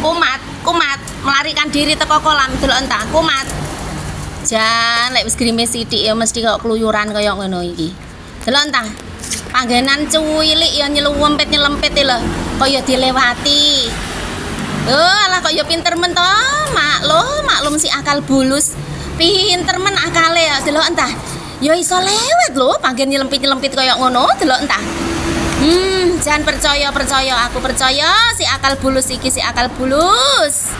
Kumat melarikan diri teko kolam delok entah kumat. Jan lek wis grimis sithik ya mesti kok keluyuran kaya ngono iki. Delok entah. Panggenan cuwilik ya nyelempet lho. Kaya dilewati. Oh, alah kok ya pinter men to, maklum si akal bulus. Pinter men akale ya delok entah. Ya iso lewat lho, panggen nyelempit kaya ngono, delok entah. Jangan percaya, aku percaya si akal bulus iki si akal bulus.